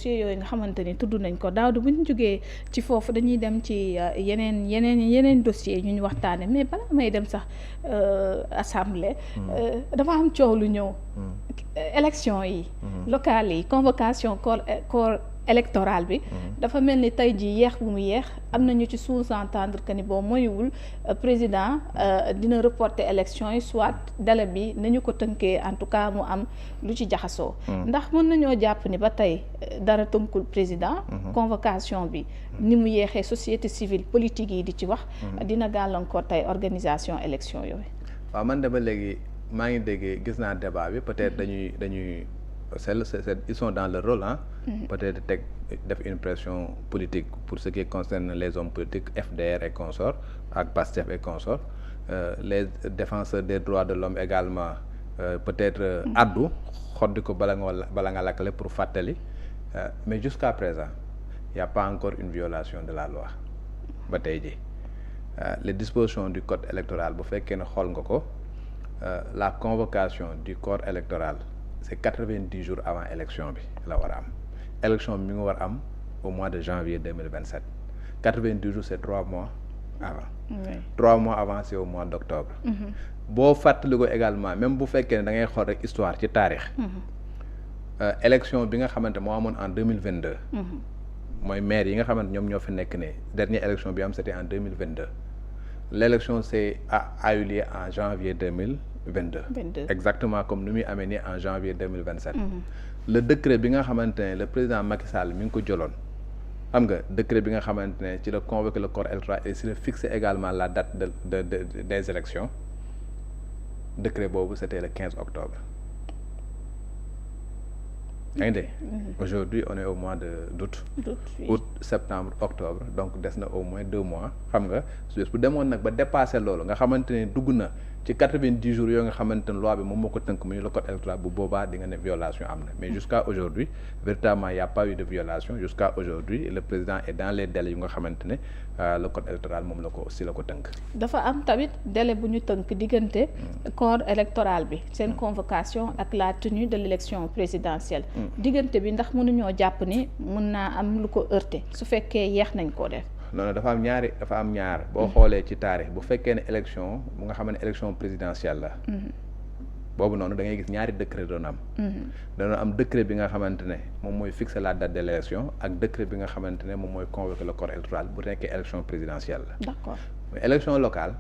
yooyu nga xamante ni tudd nañ ko daaw bu ñu jógee ci foofu dañuy dem ci yeneen dossier ñu waxtaane mais bala may dem sax assemblée dafa am coow lu ñëw élection yi locales yi convocation corps électoral bi dafa mel ni tey ji yeex bu mu yeex am na ñu ci sous-entendre que ni boo moywul président dina reporter élection yi soit délai bi nañu ko tënkee en tout cas mu am lu ci jaxasoo ndax mën nañoo jàpp ni ba tey dara tënkul président convocation bi ni mu yeexee société civile politique yi di ci wax dina gàllankoor tey organisation élection yooyu. waaw man de ba léegi maa ngi déggee gis naa débat bi peut-être dañuy ils sont dans le rôle peut-être def une pression politique pour ce qui concerne les hommes politiques FDR et consorts ak PASTEF et consorts les défenseurs des droits de l'homme également peut-être addu xoddi ko bala nga lakkale pour fàttali mais jusqu'à présent il y a pas encore une violation de la loi ba tey ji les dispositions du code électoral bu fekkee ne xool nga ko la convocation du corps électoral c'est 90 jours avant élection bi la war a am élection bi mi ngi war a am au mois de janvier 2027 90 jours c'est 3 mois avant 3 mois avant c'est au mois d'octobre boo fàttali ko également même bu fekkee ne da ngay xool rek histoire ci taarix élection bi nga xamante moo amoon en 2022 mooy maire yi nga xamante ñoom ñoo fi nekk ne dernière élection bi am c'était en 2022 l'élection a eu lieu en janvier 2022 exactement comme ni muy amee ni en janvier 2027 le décret bi nga xamante ne le président Macky Sall mi ngi ko jëloon xam nga décret bi nga xamante ne ci la convoqué le corps électoral et ci la fixé également la date des élections décret boobu c'était le 15 octobre yaa ngi dégg aujourd'hui on est au mois d'août août septembre octobre donc des na au moins 2 mois xam nga su bu demoon nag ba dépasser loolu nga xamante ne dugg na ci 90 jours yoo nga xamante ne loi bi moom moo ko tënk mu ñu le code électoral bu boobaa di nga ne violation am na mais jusqu'à aujourd'hui véritablement il y a pas eu de violation jusqu'à aujourd'hui le président est dans les délais yu nga xamante ne le code électoral moom la ko aussi la ko tënk. dafa am tamit délai bu ñu tënk diggante corps électoral bi seen convocation ak la tenue de l'élection présidentielle diggante bi ndax mënuñoo jàpp ni mën naa am lu ko heurter su fekkee yeex nañ koo def. non dafa am ñaar boo xoolee ci taarix bu fekkee ne élection bu nga xam ne élection présidentielle la boobu noonu da ngay gis ñaari décret doon am dana am décret bi nga xamante ne moom mooy fixer la date de l'élection ak décret bi nga xamante ne moom mooy convoquer le corps électoral bu nekkee élection présidentielle la d'accord mais élection locale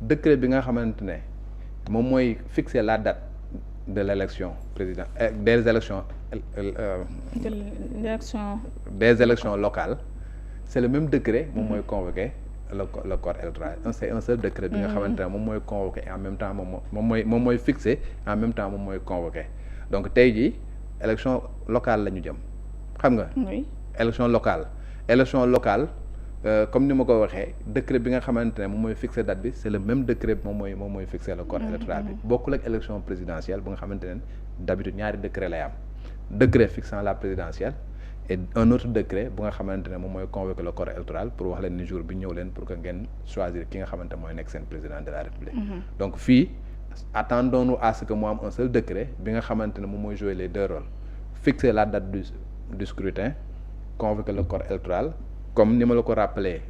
décret bi nga xamante ne moom mooy fixer la date de l'élection des élections locales c'est le même décret moom mooy convoquer le corps électoral c'est un seul décret bi nga xamante ne moom mooy convoquer et en même temps moom mooy fixer en même temps moom mooy convoquer donc tey jii élection locale la ñu jëm xam nga élection locale comme ni ma ko waxee décret bi nga xamante ne moom mooy fixer date bi c'est le même décret moom mooy fixer le corps électoral bi bokkul ak élection présidentielle bu nga xamante ne d'habitude ñaari décret lay am décret fixant la présidentielle et un autre décret bu nga xamante ne moom mooy convoquer le corps électoral pour wax leen ni jour bi ñëw leen pour que ngeen choisir ki nga xamante mooy nekk seen président de la République donc fii attendons-nous à ce que mu am un seul décret bi nga xamante ne moom mooy jouer les deux rôles fixer la date du scrutin convoquer le corps électoral comme ni ma la ko rappelé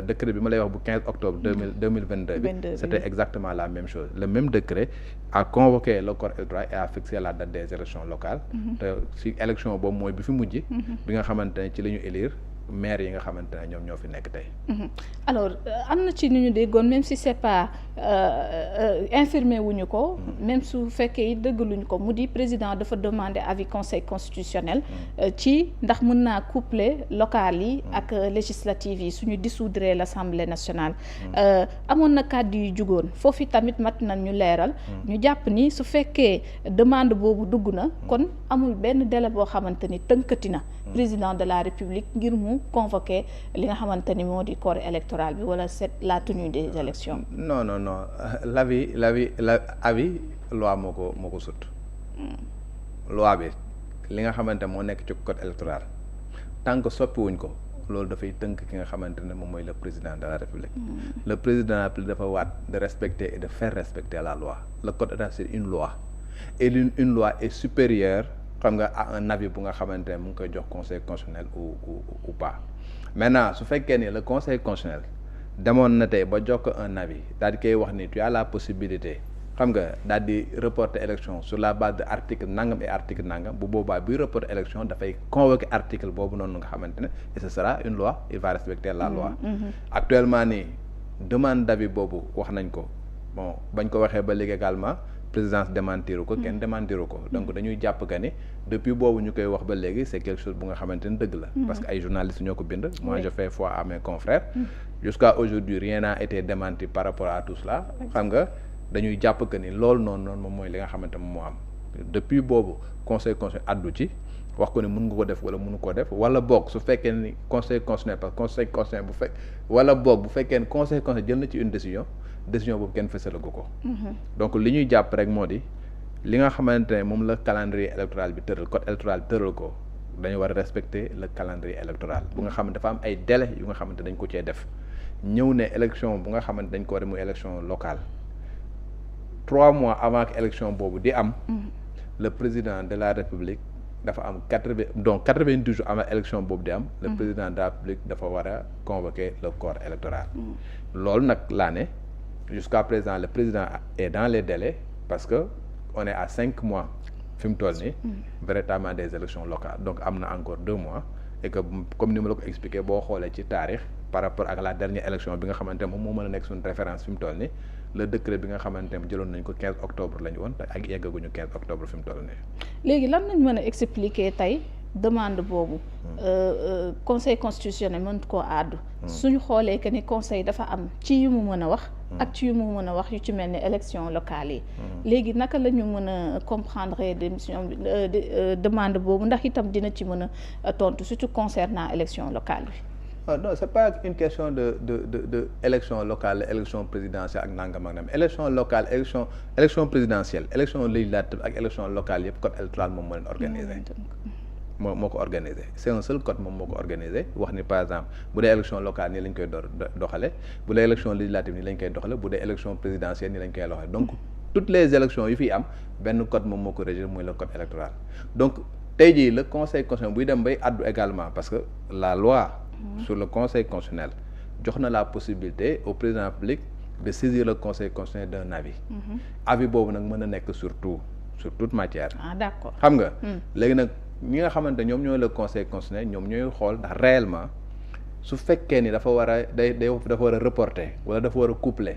décret bi ma lay wax bu 15 octobre 2022 bi c'était exactement la même chose le même décret a convoqué le corps électoral et a fixé la date des élections locales te ci élection boobu mooy bi fi mujj bi nga xamante ne ci la ñu élire maire yi nga xamante ne ñoom ñoo fi nekk tey alors am na ci ni ñu déggoon même si c'est pas infirmé wuñu ko même su fekkee it dëggaluñu ko mu di président dafa demander avis conseil constitutionnel ci ndax mën naa coupler locales yi ak législatives yi suñu dissoudre l'Assemblée nationale amoon na kàddu yu jugoon foofu tamit mat na ñu leeral ñu jàpp ni su fekkee demande boobu dugg na kon amul benn délai boo xamante ni tënkati na président de la République ngir mu convoquer li nga xamante ni moo di corps électoral bi wala c'est la tenue des élections. non l'avis loi moo ko sut loi bi li nga xamante moo nekk ci code électoral tant que soppiwuñ ko loolu dafay tënk ki nga xamante ne moom mooy le président de la République le président de la République dafa waat de respecter et de faire respecter la loi le code électoral c'est une loi et une loi est supérieure xam nga un avis bu nga xamante ne mu ngi koy jox conseil constitutionnel ou pas maintenant su fekkee ni le conseil constitutionnel demoon na tey ba jox ko un avis daal di koy wax ni tu as la possibilité xam nga daal di reporter élection sur la base de article nangam et article nangam bu boobaa buy reporter élection dafay convoquer article boobu noonu nga xamante ne et ce sera une loi il va respecter la loi actuellement nii demande d'avis boobu wax nañ ko bon bañ ko waxee ba léegi également présidence démentiru ko kenn démentiru ko donc dañuy jàpp que ni depuis boobu ñu koy wax ba léegi c'est quelque chose bu nga xamante ne dëgg la parce que ay journalistes ñoo ko bind moi je fais foi à mes confrères jusqu'à aujourd'hui rien n'a été démenti par rapport à tout cela xam nga dañuy jàpp que ni loolu noonu moom mooy li nga xamante moom moo am depuis boobu conseil addu ci wax ko ni mën nga ko def wala mënu ko def wala boog su fekkee ni conseil constitutionnel parce que conseil constitutionnel bu fekk wala boog bu fekkee ni conseil constitutionnel jël na ci une décision boobu kenn fësalagu ko donc li ñuy jàpp rek moo di li nga xamante ne moom la calendrier électoral bi tëral code électoral bi tëral ko dañu war a respecter le calendrier électoral bu nga xamante dafa am ay délais yu nga xamante dañ ko cee def ñëw ne élection bu nga xamante dañ ko war a muy élection locale 3 mois avant que élection boobu di am le président de la république dafa am 90 jours avant élection boobu di am le président de la république dafa war a convoquer le corps électoral loolu nag laa ne jusqu'à présent le président est dans les délais parce que on est à 5 mois fi mu toll nii véritablement des élections locales donc am na encore 2 mois et que comme ni ma la ko expliqué boo xoolee ci taarix par rapport ak la dernière élection bi nga xamante ne moom moo mën a nekk suñu référence fi mu toll nii le décret bi nga xamante ne jëloon nañ ko 15 octobre la ñu woon ak yeggaguñu 15 octobre fi mu toll nii. léegi lan nañ mën a expliquer tey demande boobu conseil constitutionnel mën koo àddu suñu xoolee que ni conseil dafa am ci yu mu mën a wax ak ci yu mu mën a wax yu ci mel ni élection locale yi léegi naka la ñu mën a comprendre démission demande boobu ndax itam dina ci mën a tontu surtout concernant élection locale bi. Non c'est pas une question de élection locale élection présidentielle ak nangam ak nangam élection locale élection présidentielle élection législative ak élection locale yëpp code électoral moom moo leen organisé moo ko organisé c'est un seul code moom moo ko organisé wax ni par exemple bu dee élection locale nii lañ koy doxale bu dee élection législative nii lañ koy doxale bu dee élection présidentielle nii lañ koy doxale donc toutes les élections yu fi am benn code moom moo ko régir muy le code électoral donc tey jii le conseil constitutionnel buy dem bay addu également parce que la loi sur le conseil constitutionnel jox na la possibilité au président de la République de saisir le conseil constitutionnel d'un avis avis boobu nag mën a nekk sur toute matière d'accord xam nga léegi nag ñi nga xamante ñoom ñooy le conseil constitutionnel ñoom ñooy xool ndax réellement su fekkee ni dafa war a dafa war a reporter wala dafa war a coupler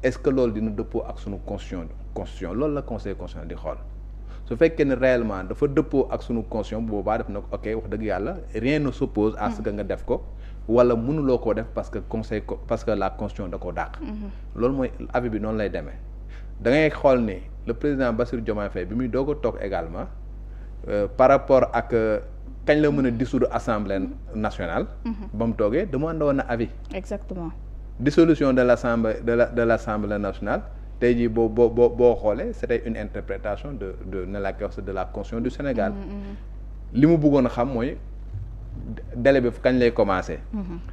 est-ce que loolu dina dëppoo ak sunu constitution loolu la conseil constitutionnel di xool su fekkee ne réellement dafa dëppoo ak sunu constitution boobaa def na ko ok wax dëgg yàlla rien ne s'oppose à ce que nga def ko wala mënuloo koo def parce que la constitution da koo dàq loolu mooy avis bi noonu lay demee da ngay xool ni le président Bassirou Diomaye Faye bi muy doog a toog également par rapport ak kañ la mën a dissoudre assemblée nationale ba mu toogee demandé woon na avis exactement dissolution de l'assemblée nationale tey jii boo xoolee c'était une interprétation de la constitution du Sénégal li mu bëggoon a xam mooy délai bi kañ lay commencer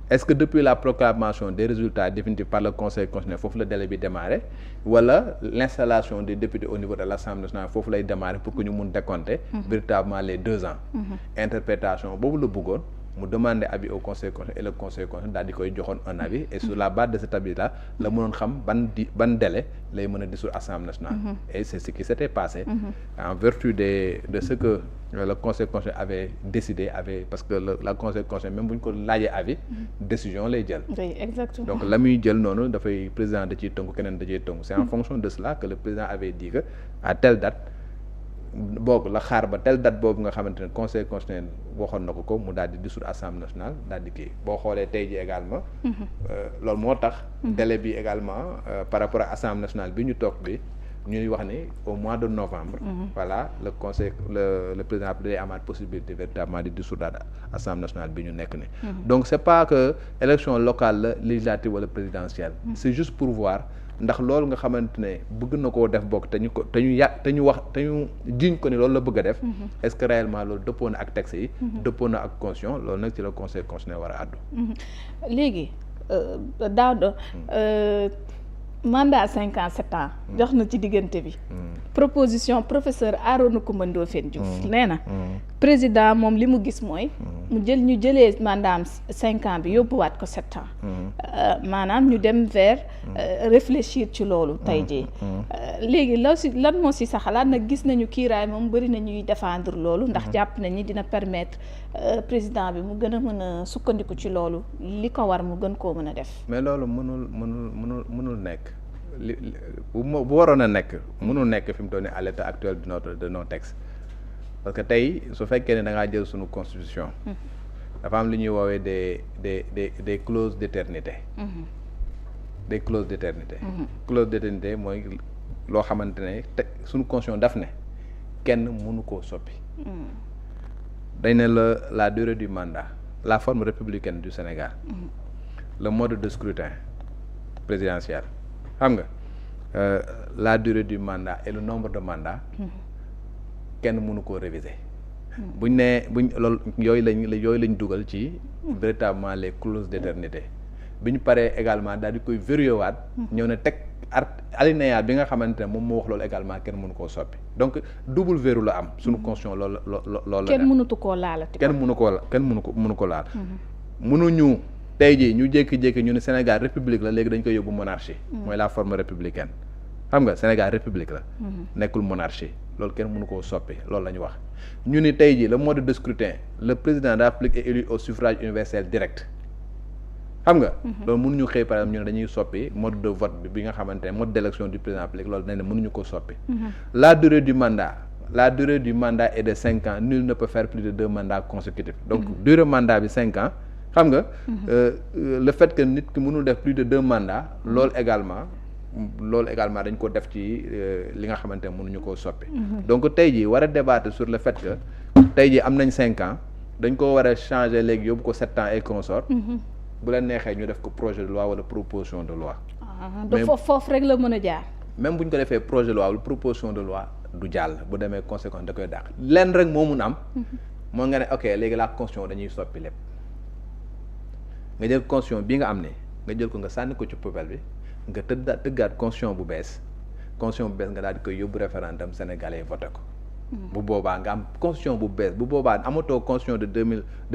est-ce que depuis la proclamation des résultats définitifs par le conseil constitutionnel foofu la délai bi démarrer wala l'installation des députés au niveau de l'Assemblée nationale foofu lay démarrer pour que ñu mun décompter véritablement les 2 ans interprétation boobu la bëggoon mu demander avis au conseil constitutionnel et le conseil constitutionnel daal di koy joxoon un avis et sur la base de cet avis là la mënoon xam ban délai lay mën a dissoudre Assemblée nationale et c'est ce qui s'était passé en vertu de ce que le conseil constitutionnel avait décidé parce que la conseil constitutionnel même bu ñu ko laajee avis décision lay jël exactement donc la muy jël noonu dafay président da ciy tënku keneen da ciy tënku c'est en fonction de cela que le président avait dit que à telle date boog la xaar ba telle date boobu nga xamante ne conseil constitutionnel waxoon na ko mu daal di dissoudre assemblée nationale daal di kii boo xoolee tey ji également loolu moo tax délai bi également par rapport à assemblée nationale bi ñu toog bi ñuy wax ni au mois de novembre voilà le conseil le président day amaat possibilité véritablement di dissoudre assemblée nationale bi ñu nekk ni donc c'est pas que élection locale la législative wala présidentielle c'est juste pour voir ndax loolu nga xamante ne bëgg na koo def bokk te ñu jiiñ ko ni loolu la bëgg a def est-ce que réellement loolu dëppoo na ak texte yi dëppoo na ak constitution loolu nag ci la conseil constitutionnel war a àddu léegi Daouda mandat 5 ans 7 ans jox na ci diggante bi proposition professeur Arona Coumba Ndoffène Diouf nee na président moom li mu gis mooy mu jëlee mandat am 5 ans bi yóbbuwaat ko 7 ans maanaam ñu dem vers réfléchir ci loolu tey jii léegi lan moo si sa xalaat nag gis nañu kiiraay moom bëri na ñuy défendre loolu ndax jàpp nañ ni dina permettre président bi mu gën a mën a sukkandiku ci loolu li ko war mu gën koo mën a def. mais loolu mënul nekk bu waroon a nekk mënul nekk fi mu toll nii à l'état actuel de nos textes parce que tey su fekkee ne da ngaa jël suñu constitution. dafa am li ñuy woowee des clauses d'éternité. des clauses d'éternité. clause d'éternité mooy loo xamante ne te suñu constitution daf ne kenn mënu koo soppi. dañ ne la durée du mandat la forme républicaine du Sénégal. le mode de scrutin présidentiel xam nga la durée du mandat et le nombre de mandats kenn mënu koo réviser buñ loolu yooyu lañ dugal ci véritablement les clauses d'éternité bi ñu paree également daal di koy verrouillé waat ñëw ne teg alinéa bi nga xamante ne moom moo wax loolu également kenn mënu koo soppi donc double verrou la am suñu constitution loolu kenn mënutu koo laalati kenn mënu ko laal mënuñu tey jii ñu jékki-jékki ñu ne Sénégal république la léegi dañ koy yóbbu monarchie mooy la forme républicaine xam nga Sénégal république la nekkul monarchie loolu kenn mënu koo soppi loolu la ñu wax ñu ni tey jii le mode de scrutin le président de la République est élu au suffrage universel direct xam nga loolu mënuñu xëy par exemple ñu ne dañuy soppi mode de vote bi nga xamante ne mode d'élection du président de la République loolu dañ ne mënuñu ko soppi la durée du mandat est de 5 ans nul ne peut faire plus de 2 mandats consécutifs donc durée mandat bi 5 ans xam nga le fait que nit ki mënul def plus de 2 mandats loolu également dañ ko def ci li nga xamante ne mënuñu koo soppi donc tey jii war a débattre sur le fait que tey jii am nañ 5 ans dañ ko war a changer léegi yóbbu ko 7 ans et consort bu leen neexee ñu def ko projet de loi wala proposition de loi mais foofu rek la mën a jaar même bu ñu ko defee projet de loi wala proposition de loi du jàll bu demee conséquence da koy dàq lenn rek moo mun am moo nga ne ok léegi la constitution dañuy soppi lépp nga jël constitution bi nga am ne nga jël ko nga sànni ko ci poubelle bi nga tëggaat constitution bu bees nga daal di koy yóbbu référendum sénégalais voté ko bu boobaa nga am constitution bu bees bu boobaa amatoo constitution de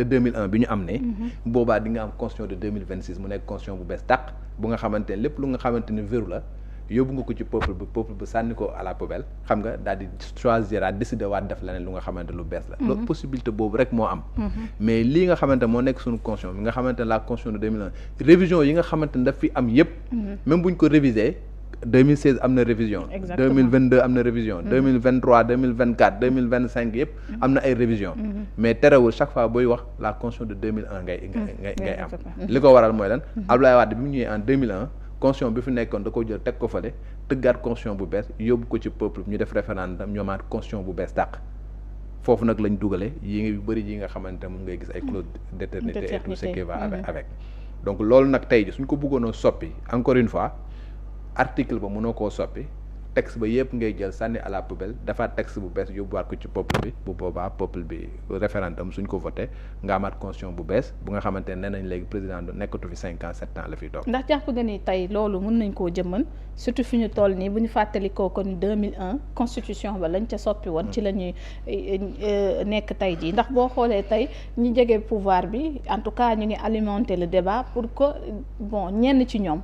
2001 bi ñu am ne bu boobaa di nga am constitution de 2026 mu nekk constitution bu bees tàq bu nga xamante ne lépp lu nga xamante ne verrou la yóbbu nga ko ci peuple bi sànni ko à la poubelle xam nga daal di choisir à décider waat def leneen lu nga xamante lu bees la loolu possibilité boobu rek moo am mais lii nga xamante moo nekk suñu constitution bi nga xamante ne la constitution de 2001 révision yi nga xamante ne daf fi am yëpp même buñ ko réviser 2016 am na révision 2022 am na révision 2023 2024 2025 yëpp am na ay révision mais terewul chaque fois booy wax la constitution de 2001 ngay am li ko waral mooy lan Abdoulaye Wade bi mu ñëwee en 2001 constitution bi fi nekkoon da ko jël teg ko fale tëggaat constitution bu bees yóbbu ko ci peuple ñu def référendum ñoomaat constitution bu bees dàq foofu nag lañ dugale yi yu bëri yi nga xamante moom ngay gis ay clause d'éternité et tout ce qui va avec donc loolu nag tey ji suñ ko bëggoon a soppi encore une fois article ba mënoo koo soppi texte ba yëpp ngay jël sànni à la poubelle dafa texte bu bees yóbbuwaat ko ci peuple bi bu boobaa peuple bi référendum suñ ko voté nga amaat constitution bu bees bu nga xamante ne nee nañ léegi président du nekkatu fi 5 ans 7 ans la fiy toog. ndax jàpp nga ni tey loolu mën nañ koo jëmmal surtout fi ñu toll nii bu ñu fàttalikoo ko ni 2001 constitution ba lañ ca soppi woon ci la ñuy nekk tey jii ndax boo xoolee tey ñi jege pouvoir bi en tout cas ñu ngi alimenter le débat pour que bon ñenn ci ñoom.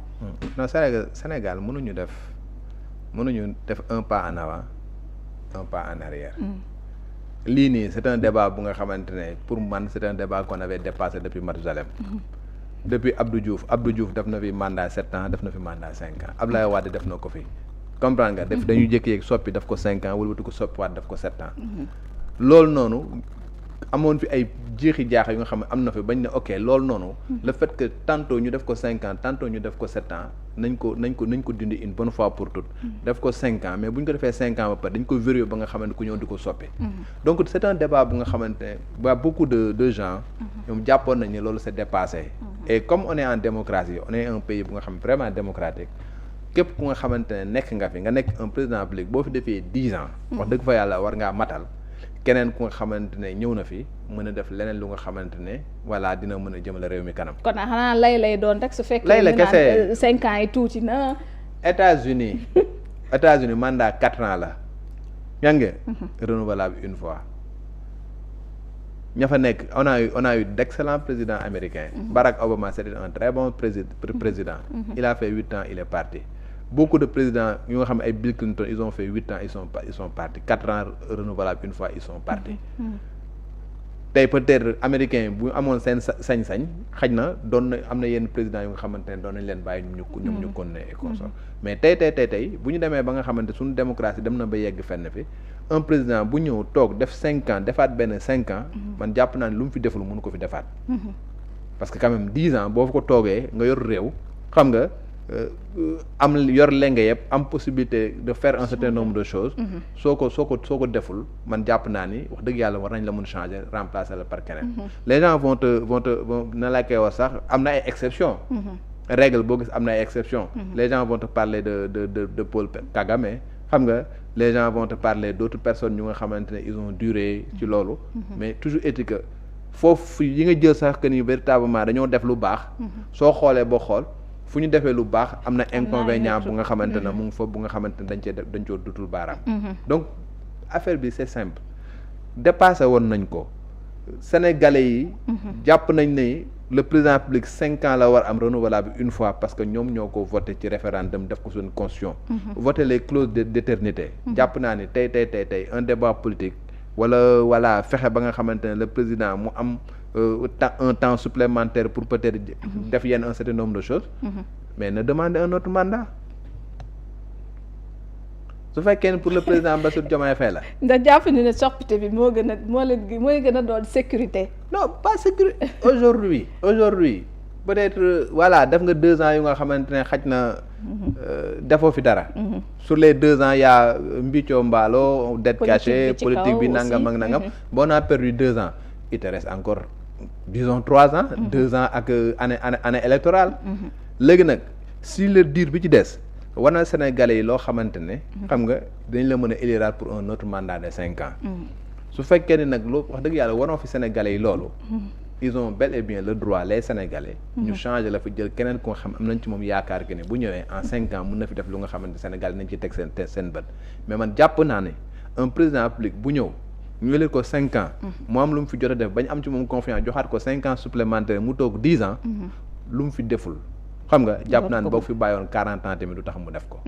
non Sénégal mënuñu def un pas en avant un pas en arrière lii nii c'est un débat bu nga xamante ne pour man c'est un débat qu'on avait dépassé depuis Mathusalem depuis Abdou Diouf def na fi mandat 7 ans def na fi mandat 5 ans Abdoulaye Wade def na ko fi comprendre nga def dañuy jékki-jékki soppi def ko 5 ans wëlbati ko soppiwaat def ko 7 ans loolu noonu amoon fi ay jeexi jaaxa yu nga xam ne am na fi bañ ne ok loolu noonu le fait que tantôt ñu def ko 5 ans tantôt ñu def ko 7 ans nañ ko dindi une bonne fois pour toutes def ko 5 ans mais bu ñu ko defee 5 ans ba pare dañ ko verrouiller ba nga xamante ku ñëw di ko soppi donc c'est un débat bu nga xamante ne ba beaucoup de gens ñoom jàppoon nañ ne loolu c'est dépassé et comme on est en démocratie on est un pays bu nga xam ne vraiment démocratique képp ku nga xamante ne nekk nga fi nga nekk un président public boo fi defee 10 ans wax dëgg fa yàlla war ngaa matal keneen ku nga xamante ne ñëw na fi mën a def leneen lu nga xamante ne voilà dina mën a jëmale réew mi kanam. kon xanaa lay doon rek su fekkee. lay la kese 5 ans yi tuuti na États-Unis mandat 4 ans la yaa ngi renouvelable une fois ña fa nekk on a eu d'excellents présidents américains. Barack Obama c'était un très bon président. Il a fait 8 ans, il est parti. Beaucoup de présidents yu nga xam ne ay Bill Clinton ils ont fait 8 ans, ils sont partis. 4 ans renouvelables une fois, ils sont partis. tey peut-être américain bu amoon seen sañ-sañ xaj na doon na am na yenn présidents yu nga xamante ne doon nañ leen bàyyi ñoom ñu continuer et consort mais tey bu ñu demee ba nga xamante suñu démocratie dem na ba yegg fenn fi un président bu ñëw toog def 5 ans defaat benn 5 ans man jàpp naa ne lu mu fi deful mënu ko fi defaat parce que quand même 10 ans boo fa ko toogee nga yor réew xam nga am yor lenge yëpp am possibilité de faire un certain nombre de choses soo ko deful man jàpp naa ni wax dëgg yàlla war nañ la mun changer remplacer la par keneen les gens vont na la koy wax sax am na ay exceptions règle boo gis am na ay exceptions les gens vont te parler de Paul Kagame xam nga les gens vont te parler d'autres personnes ñu nga xamante ne ils ont duré ci loolu mais toujours est-il que foofu yi nga jël sax que ni véritablement dañoo def lu baax soo xoolee boo xool fu ñu defee lu baax am na inconvénient bu nga xamante ne mu ngi fa bu nga xamante ne dañ coo dutul baaraam donc affaire bi c'est simple dépassé woon nañ ko sénégalais yi jàpp nañ ne le président public 5 ans la war am renouvelable une fois parce que ñoom ñoo ko voté ci référendum def ko suñu constitution voté les clauses d'éternité jàpp naa ni tey un débat politique wala fexe ba nga xamante ne le président mu am un temps supplémentaire pour peut-être def yenn un certain nombre de choses mais ne demander un autre mandat su fekkee ne pour le président Bassirou Diomaye Faye la ndax jàpp ni ne soppite bi mooy gën a doon sécurité non pas sécurité aujourd'hui peut-être voilà def nga 2 ans yu nga xamante ne xaj na defoo fi dara sur les 2 ans yaa mbiccoo mbaalo dette cachée politique bi nangam ak nangam bon on a perdu 2 ans il te reste encore disons 3 ans 2 ans ak année électorale léegi nag si le diir bi ci des war na Sénégalais yi loo xamante ne xam nga dañ la mën a élire pour un autre mandat de 5 ans su fekkee ni nag loo wax dëgg yàlla waroo fi Sénégalais yi loolu ils ont bel et bien le droit les Sénégalais ñu changer la fi jël keneen ko nga xam am nañ ci moom yaakaar que ne bu ñëwee en 5 ans mën na fi def lu nga xamante Sénégal nañ ci teg seen bët mais man jàpp naa ne un président public bu ñëw ñu leen ko 5 ans mu am lu mu fi jot a def bañ am ci moom confiance joxaat ko 5 ans supplémentaires mu toog 10 ans lu mu fi deful xam nga jàpp naa ne boo fi bàyyoon 40 ans tamit du tax mu def ko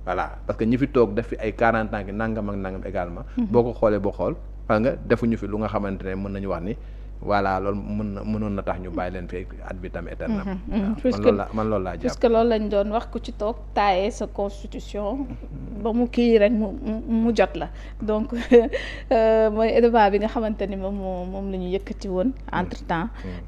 voilà parce que ñi fi toog def fi ay 40 ans ki nangam ak nangam également boo ko xoolee boo xool xam nga defuñu fi lu nga xamante ne mën nañu wax ni voilà loolu mënoon na tax ñu bàyyi leen fi ad vitam aeternam man loolu laa jàpp puisque loolu lañ doon wax ku ci toog taaye sa constitution ba mu kii rek mu jot la donc mooy débat bi nga xamante ni moom la ñu yëkkati woon entre temps